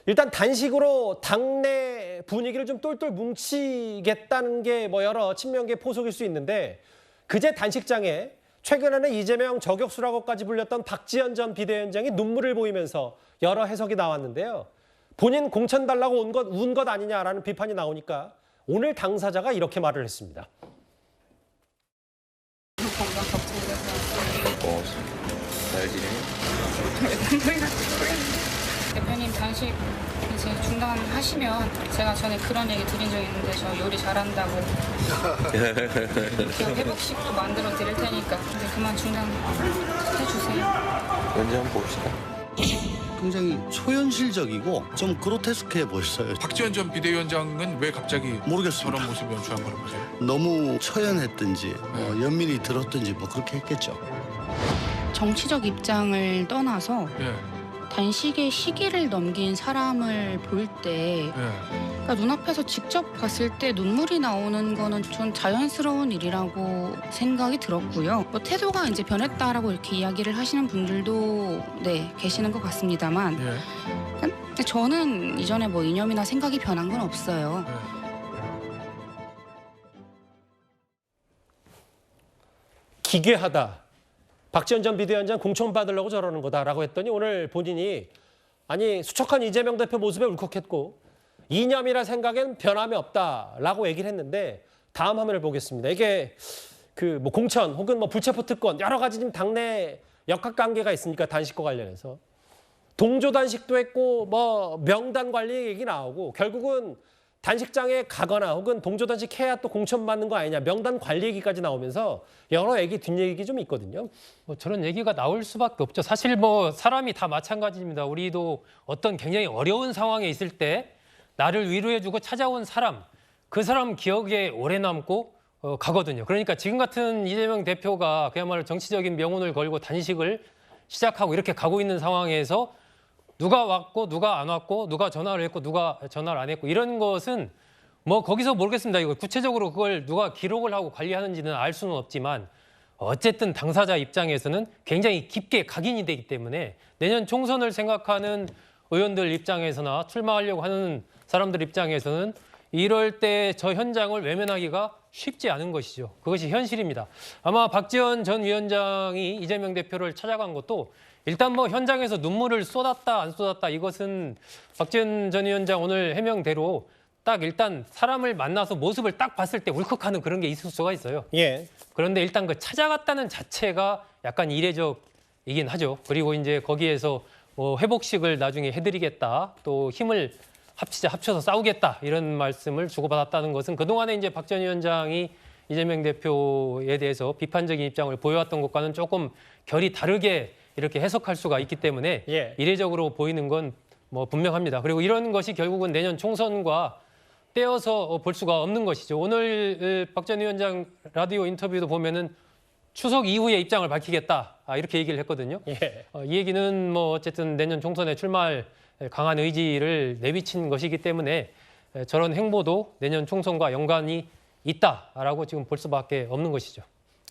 일단 단식으로 당내 분위기를 좀 똘똘 뭉치겠다는 게 뭐 여러 친명계 포석일 수 있는데 그제 단식장에 최근에는 이재명 저격수라고까지 불렸던 박지원 전 비대위원장이 눈물을 보이면서 여러 해석이 나왔는데요. 본인 공천 달라고 운 것 아니냐라는 비판이 나오니까 오늘 당사자가 이렇게 말을 했습니다. 잘 지내? 대표님 단식 이제 중단하시면 제가 전에 그런 얘기 드린 적 있는데 저 요리 잘한다고 회복식도 만들어 드릴 테니까 이제 그만 중단해주세요. 언제 한번 봅시다. 굉장히 초현실적이고 좀 그로테스크해 보였어요. 박지원 전 비대위원장은 왜 갑자기 모르겠습니다. 저런 모습 연출한 거라고 보세요? 너무 초연했든지 연민이 들었든지 뭐 그렇게 했겠죠. 정치적 입장을 떠나서 예, 단식의 시기를 넘긴 사람을 볼 때 예. 그러니까 눈앞에서 직접 봤을 때 눈물이 나오는 거는 좀 자연스러운 일이라고 생각이 들었고요. 뭐 태도가 이제 변했다라고 이렇게 이야기를 하시는 분들도 계시는 것 같습니다만 예. 근데 저는 이전에 뭐 이념이나 생각이 변한 건 없어요. 기괴하다. 박지원 전 비대위원장 공천 받으려고 저러는 거다라고 했더니 오늘 본인이 아니 수척한 이재명 대표 모습에 울컥했고 이념이라 생각엔 변함이 없다라고 얘기를 했는데 다음 화면을 보겠습니다. 이게 그 뭐 공천 혹은 뭐 불체포 특권 여러 가지 지금 당내 역학관계가 있으니까 단식과 관련해서 동조 단식도 했고 뭐 명단 관리 얘기 나오고 결국은 단식장에 가거나 혹은 동조 단식해야 또 공천 받는 거 아니냐 명단 관리 얘기까지 나오면서 여러 얘기 뒷얘기 좀 있거든요. 뭐 저런 얘기가 나올 수밖에 없죠. 사실 뭐 사람이 다 마찬가지입니다. 우리도 어떤 굉장히 어려운 상황에 있을 때 나를 위로해주고 찾아온 사람, 그 사람 기억에 오래 남고 가거든요. 그러니까 지금 같은 이재명 대표가 그야말로 정치적인 명운을 걸고 단식을 시작하고 이렇게 가고 있는 상황에서 누가 왔고 누가 안 왔고 누가 전화를 했고 누가 전화를 안 했고 이런 것은 뭐 거기서 모르겠습니다. 이거 구체적으로 그걸 누가 기록을 하고 관리하는지는 알 수는 없지만 어쨌든 당사자 입장에서는 굉장히 깊게 각인이 되기 때문에 내년 총선을 생각하는 의원들 입장에서나 출마하려고 하는 사람들 입장에서는 이럴 때 저 현장을 외면하기가 쉽지 않은 것이죠. 그것이 현실입니다. 아마 박지원 전 위원장이 이재명 대표를 찾아간 것도 일단 뭐 현장에서 눈물을 쏟았다 안 쏟았다 이것은 박지원 전 위원장 오늘 해명대로 딱 일단 사람을 만나서 모습을 딱 봤을 때 울컥하는 그런 게 있을 수가 있어요. 예. 그런데 일단 그 찾아갔다는 자체가 약간 이례적이긴 하죠. 그리고 이제 거기에서 뭐 회복식을 나중에 해드리겠다, 또 힘을 합쳐서 싸우겠다 이런 말씀을 주고받았다는 것은 그동안에 이제 박 전 위원장이 이재명 대표에 대해서 비판적인 입장을 보여왔던 것과는 조금 결이 다르게 이렇게 해석할 수가 있기 때문에 이례적으로 보이는 건 뭐 분명합니다. 그리고 이런 것이 결국은 내년 총선과 떼어서 볼 수가 없는 것이죠. 오늘 박 전 위원장 라디오 인터뷰도 보면은 추석 이후에 입장을 밝히겠다 이렇게 얘기를 했거든요. 이 얘기는 뭐 어쨌든 내년 총선에 출마할 강한 의지를 내비친 것이기 때문에 저런 행보도 내년 총선과 연관이 있다라고 지금 볼 수밖에 없는 것이죠.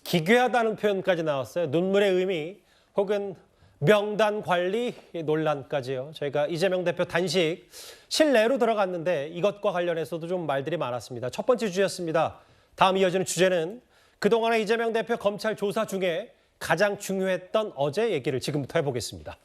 기괴하다는 표현까지 나왔어요. 눈물의 의미 혹은 명단 관리 논란까지요. 저희가 이재명 대표 단식 실내로 들어갔는데 이것과 관련해서도 좀 말들이 많았습니다. 첫 번째 주제였습니다. 다음 이어지는 주제는 그동안의 이재명 대표 검찰 조사 중에 가장 중요했던 어제 얘기를 지금부터 해보겠습니다.